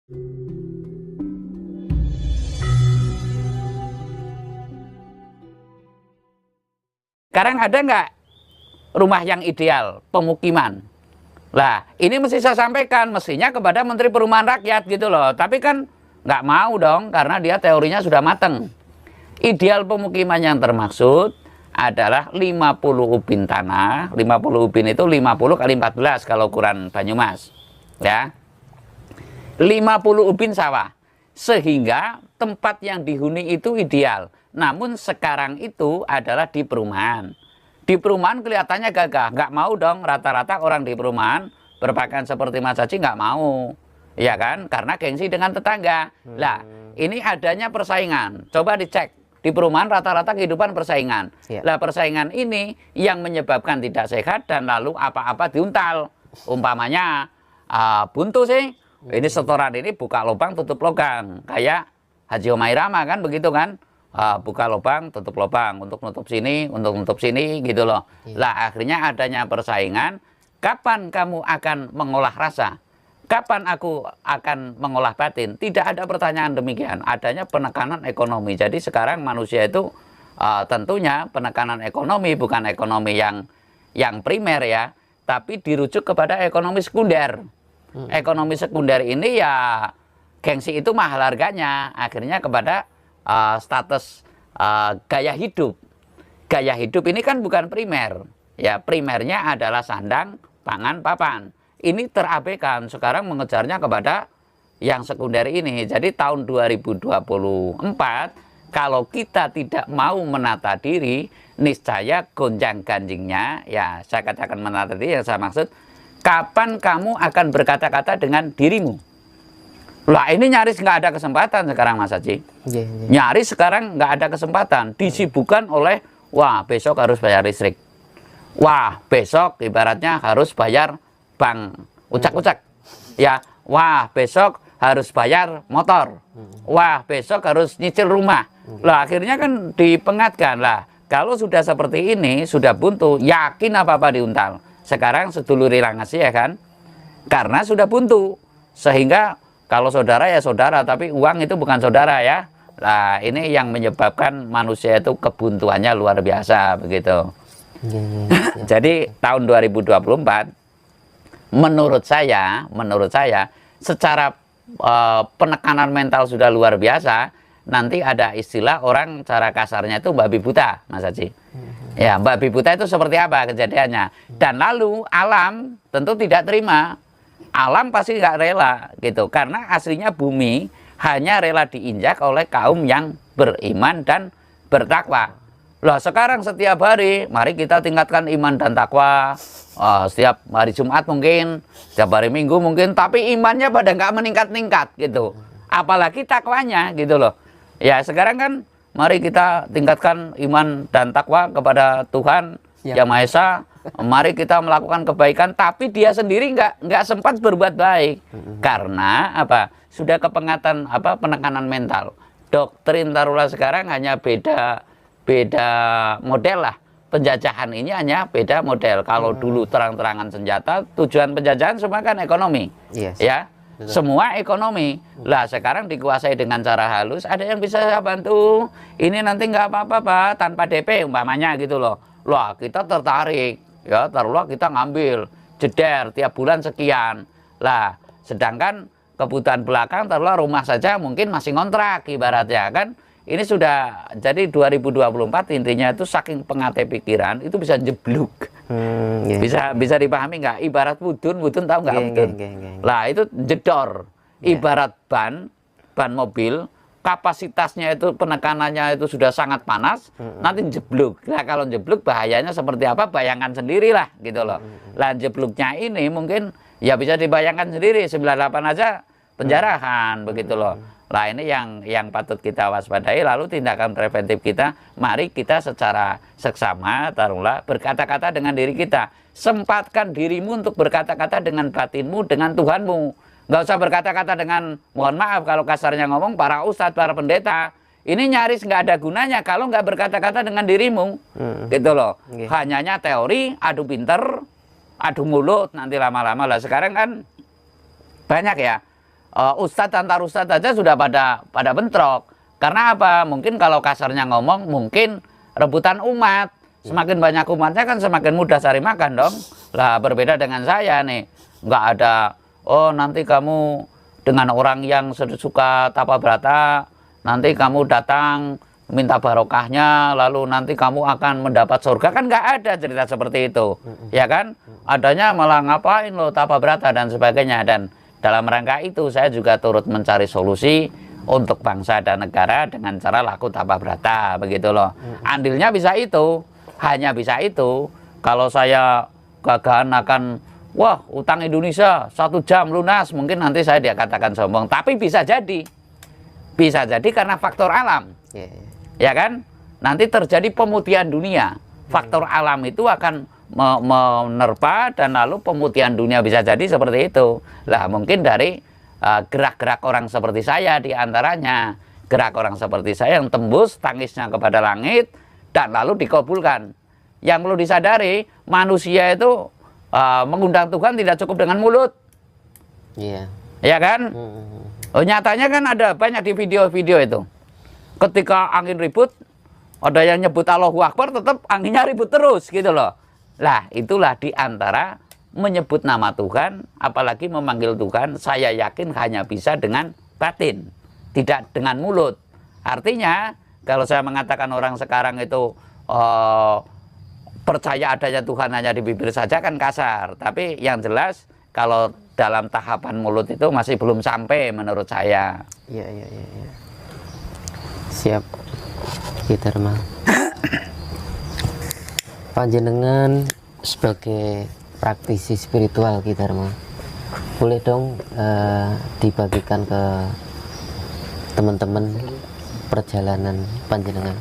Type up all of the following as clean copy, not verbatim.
Sekarang ada nggak rumah yang ideal, pemukiman? Lah, ini mesti saya sampaikan, mestinya kepada Menteri Perumahan Rakyat gitu loh. Tapi kan nggak mau dong, karena dia teorinya sudah mateng. Ideal pemukiman yang termaksud adalah 50 ubin tanah. 50 ubin itu 50 kali 14 kalau ukuran Banyumas. Ya. 50 ubin sawah. Sehingga tempat yang dihuni itu ideal. Namun sekarang itu adalah di perumahan. Di perumahan kelihatannya gagah. Nggak mau dong, rata-rata orang di perumahan berpakaian seperti Mas Haji nggak mau. Ya kan? Karena gengsi dengan tetangga. Lah, ini adanya persaingan. Coba dicek. Di perumahan rata-rata kehidupan persaingan. Lah, persaingan ini yang menyebabkan tidak sehat dan lalu apa-apa diuntal. Umpamanya buntu sih. Ini setoran ini buka lubang tutup lubang. Kayak Haji Omairama kan begitu kan? Buka lubang tutup lubang untuk nutup sini, untuk nutup sini gitu loh. Lah, akhirnya adanya persaingan. Kapan kamu akan mengolah rasa? Kapan aku akan mengolah batin? Tidak ada pertanyaan demikian. Adanya penekanan ekonomi. Jadi sekarang manusia itu tentunya penekanan ekonomi bukan ekonomi yang primer ya, tapi dirujuk kepada ekonomi sekunder. Ekonomi sekunder ini ya gengsi itu mahal harganya. Akhirnya kepada status gaya hidup. Gaya hidup ini kan bukan primer. Ya, primernya adalah sandang, pangan, papan. Ini terabaikan, sekarang mengejarnya kepada yang sekunder ini. Jadi tahun 2024, kalau kita tidak mau menata diri, niscaya gonjang-ganjingnya, ya saya katakan menata diri, yang saya maksud, kapan kamu akan berkata-kata dengan dirimu? Lah, ini nyaris nggak ada kesempatan sekarang Mas Haji. Nyaris sekarang nggak ada kesempatan, disibukkan oleh, wah besok harus bayar listrik. Wah besok ibaratnya harus bayar bank ucak-ucak ya, wah besok harus bayar motor, wah besok harus nyicil rumah. Lah, akhirnya kan dipengatkan. Lah, kalau sudah seperti ini, sudah buntu, yakin apa-apa diuntal. Sekarang sedulur ilang ngasih ya kan, karena sudah buntu. Sehingga kalau saudara ya saudara, tapi uang itu bukan saudara ya. Nah, ini yang menyebabkan manusia itu kebuntuannya luar biasa begitu. Jadi tahun 2024 menurut saya secara penekanan mental sudah luar biasa. Nanti ada istilah orang cara kasarnya itu babi buta, Mas Haji. Ya, babi buta itu seperti apa kejadiannya? Dan lalu alam tentu tidak terima. Alam pasti nggak rela gitu, karena aslinya bumi hanya rela diinjak oleh kaum yang beriman dan bertakwa. Lah, sekarang setiap hari mari kita tingkatkan iman dan takwa. Setiap hari Jumat mungkin, setiap hari Minggu mungkin, tapi imannya pada nggak meningkat-ningkat gitu. Apalagi takwanya gitu loh. Ya, sekarang kan mari kita tingkatkan iman dan takwa kepada Tuhan Yang Maha Esa. Mari kita melakukan kebaikan, tapi dia sendiri nggak sempat berbuat baik. Karena apa? Sudah kepengatan penekanan mental. Doktrin taruhlah sekarang hanya beda model lah. Penjajahan ini hanya beda model. Kalau dulu terang-terangan senjata, tujuan penjajahan semua kan ekonomi. Ya, betul. Semua ekonomi. Lah, sekarang dikuasai dengan cara halus. Ada yang bisa saya bantu. Ini nanti nggak apa-apa Pak, tanpa DP umpamanya gitu loh. Lah, kita tertarik. Ya, taruhlah kita ngambil jeder tiap bulan sekian. Lah, sedangkan kebutuhan belakang taruhlah rumah saja mungkin masih ngontrak ibaratnya kan. Ini sudah jadi 2024 intinya itu saking pengatih pikiran itu bisa jebluk. Bisa dipahami nggak? Ibarat wudun tahu nggak wudun? Lah, itu jedor. Ibarat ban mobil, kapasitasnya itu penekanannya itu sudah sangat panas, nanti jebluk. Nah, kalau jebluk bahayanya seperti apa? Bayangkan sendirilah gitu loh. Lah, jebluknya ini mungkin ya bisa dibayangkan sendiri, 98 aja penjarahan begitu loh. Lah, ini yang patut kita waspadai. Lalu tindakan preventif kita, mari kita secara seksama taruhlah berkata-kata dengan diri kita. Sempatkan dirimu untuk berkata-kata dengan batinmu, dengan Tuhanmu. Nggak usah berkata-kata dengan, mohon maaf kalau kasarnya ngomong, para ustadz, para pendeta. Ini nyaris nggak ada gunanya kalau nggak berkata-kata dengan dirimu. Gitu loh. Hanyanya teori, adu pinter, adu mulut, nanti lama-lama lah. Sekarang kan banyak ya ustadz antar ustadz aja sudah pada bentrok. Karena apa? Mungkin kalau kasarnya ngomong, mungkin rebutan umat. Semakin banyak umatnya kan semakin mudah cari makan dong. Lah berbeda dengan saya nih, nggak ada, oh nanti kamu dengan orang yang suka tapa brata, nanti kamu datang minta barokahnya, lalu nanti kamu akan mendapat surga. Kan nggak ada cerita seperti itu, ya kan? Adanya malah ngapain lo tapa brata dan sebagainya. Dan dalam rangka itu saya juga turut mencari solusi untuk bangsa dan negara dengan cara laku tapa brata, begitu loh. Andilnya bisa itu, hanya bisa itu. Kalau saya gagahan akan, wah utang Indonesia 1 jam lunas, mungkin nanti saya dia katakan sombong. Tapi bisa jadi karena faktor alam, ya kan? Nanti terjadi pemutihan dunia. Faktor alam itu akan menerpa dan lalu pemutihan dunia bisa jadi seperti itu. Lah mungkin dari gerak-gerak orang seperti saya diantaranya, gerak orang seperti saya yang tembus tangisnya kepada langit dan lalu dikabulkan. Yang perlu disadari, manusia itu mengundang Tuhan tidak cukup dengan mulut. Iya. Ya kan? Oh, nyatanya kan ada banyak di video-video itu. Ketika angin ribut, ada yang nyebut Allahu Akbar, tetap anginnya ribut terus gitu loh. Lah, itulah di antara menyebut nama Tuhan, apalagi memanggil Tuhan, saya yakin hanya bisa dengan batin, tidak dengan mulut. Artinya, kalau saya mengatakan orang sekarang itu percaya adanya Tuhan hanya di bibir saja kan kasar. Tapi yang jelas, kalau dalam tahapan mulut itu masih belum sampai menurut saya. Iya. Siap, kita Dharma. Panjenengan sebagai praktisi spiritual kita Dharma, boleh dong dibagikan ke teman-teman perjalanan panjenengan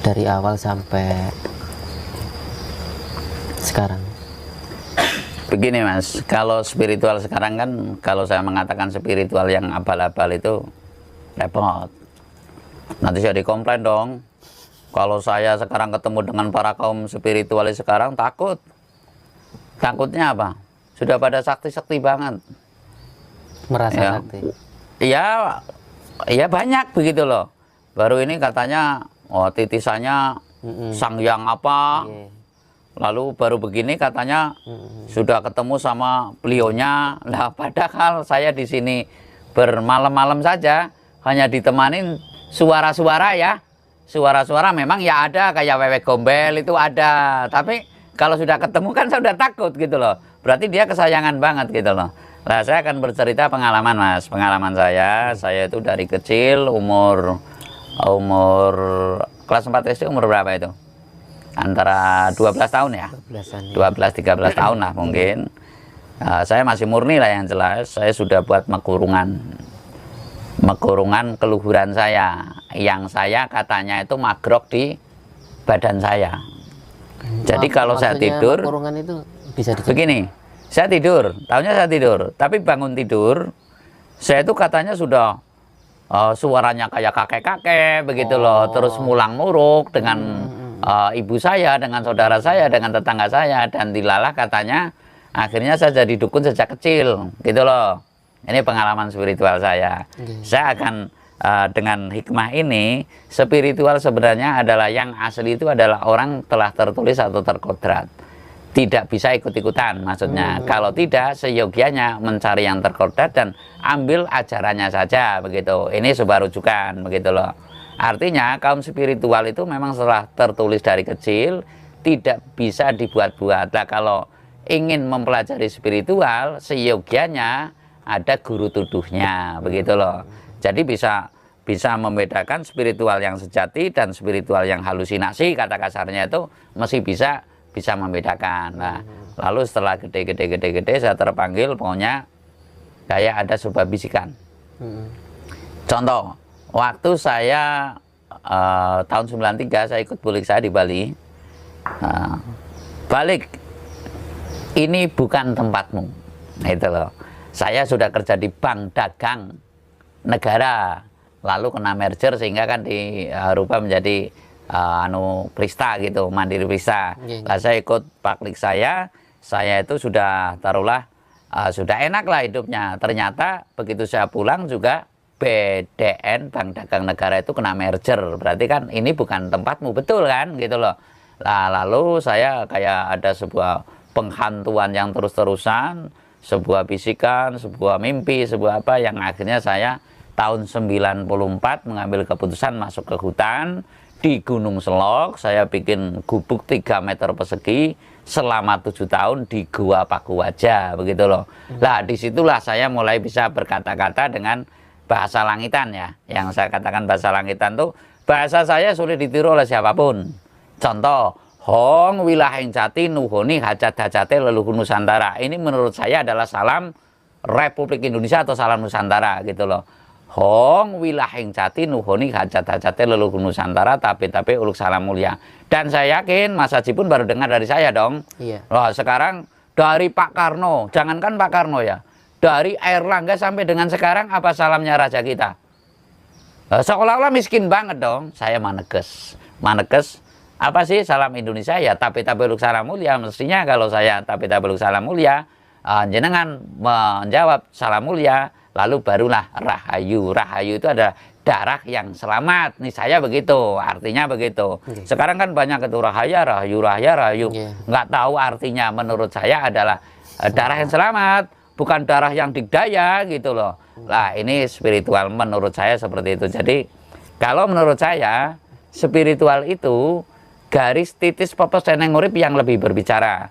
dari awal sampai sekarang. Begini Mas, kalau spiritual sekarang kan, kalau saya mengatakan spiritual yang abal-abal itu repot. Nanti saya dikomplain dong. Kalau saya sekarang ketemu dengan para kaum spiritualis sekarang takut. Takutnya apa? Sudah pada sakti-sakti banget. Merasa ya. sakti? Iya banyak begitu loh. Baru ini katanya, oh titisannya sang yang apa. Lalu baru begini katanya sudah ketemu sama beliaunya. Lah padahal saya di sini bermalam-malam saja hanya ditemanin suara-suara ya. Suara-suara memang ya ada, kayak wewe gombel itu ada. Tapi kalau sudah ketemu kan saya sudah takut gitu loh. Berarti dia kesayangan banget gitu loh. Nah saya akan bercerita pengalaman Mas. Pengalaman saya itu dari kecil umur kelas 4 SD umur berapa itu? Antara 12 tahun ya? 12-13 tahun lah mungkin. Saya masih murni lah yang jelas. Saya sudah buat mengkurungan keluhuran saya, yang saya katanya itu magrok di badan saya. Jadi kalau saya tidur, itu bisa begini, saya tidur, tahunya saya tidur, tapi bangun tidur, saya itu katanya sudah suaranya kayak kakek-kakek begitu loh, terus mulang muruk dengan ibu saya, dengan saudara saya, dengan tetangga saya, dan dilalah katanya akhirnya saya jadi dukun sejak kecil gitu loh. Ini pengalaman spiritual saya. Saya akan dengan hikmah ini, spiritual sebenarnya adalah yang asli itu adalah orang telah tertulis atau terkodrat. Tidak bisa ikut-ikutan maksudnya. Kalau tidak, seyogianya mencari yang terkodrat dan ambil ajarannya saja begitu. Ini sebuah rujukan begitu loh. Artinya kaum spiritual itu memang setelah tertulis dari kecil, tidak bisa dibuat-buat. Nah kalau ingin mempelajari spiritual, seyogianya ada guru tuduhnya begitu loh. Jadi bisa membedakan spiritual yang sejati dan spiritual yang halusinasi, kata kasarnya itu mesti bisa membedakan. Nah, lalu setelah gede saya terpanggil, pokoknya kayak ada sebuah bisikan. Contoh, waktu saya tahun 93 saya ikut bulik saya di Bali. Balik, ini bukan tempatmu. Itu loh. Saya sudah kerja di bank dagang negara, lalu kena merger sehingga kan dirubah menjadi Prista gitu, Mandiri Prista. Saya ikut paklik saya itu sudah taruhlah sudah enak lah hidupnya. Ternyata begitu saya pulang juga BDN Bank Dagang Negara itu kena merger. Berarti kan ini bukan tempatmu, betul kan gitu loh. Nah, lalu saya kayak ada sebuah penghantuan yang terus-terusan, sebuah bisikan, sebuah mimpi, sebuah apa yang akhirnya saya tahun 94 mengambil keputusan masuk ke hutan di Gunung Selok. Saya bikin gubuk 3 meter persegi selama 7 tahun di Gua Pakuwaja, begitu loh. Nah, disitulah saya mulai bisa berkata-kata dengan bahasa langitan ya. Yang saya katakan bahasa langitan tuh bahasa saya sulit ditiru oleh siapapun. Contoh, Hong wilaheng jati nuhoni hajat-hajate leluhur Nusantara. Ini menurut saya adalah salam Republik Indonesia atau salam Nusantara gitu loh. Hong wilaheng jati nuhoni hajat-hajate leluhur Nusantara tapi uluk salam mulia. Dan saya yakin Mas Haji pun baru dengar dari saya dong. Iya. Loh, sekarang dari Pak Karno, jangankan Pak Karno ya, dari Airlangga sampai dengan sekarang apa salamnya raja kita? Seolah-olah miskin banget dong. Saya maneges apa sih salam Indonesia ya? Tapi uluk salam mulia. Mestinya kalau saya tapi uluk salam mulia, jenengan menjawab salam mulia, lalu barulah rahayu. Rahayu itu adalah darah yang selamat. Nih saya begitu, artinya begitu. Sekarang kan banyak itu rahaya, rahayu. Nggak tahu artinya. Menurut saya adalah darah yang selamat, bukan darah yang digdaya gitu loh. Lah ini spiritual menurut saya seperti itu. Jadi kalau menurut saya spiritual itu garis titis popos teneng urip yang lebih berbicara.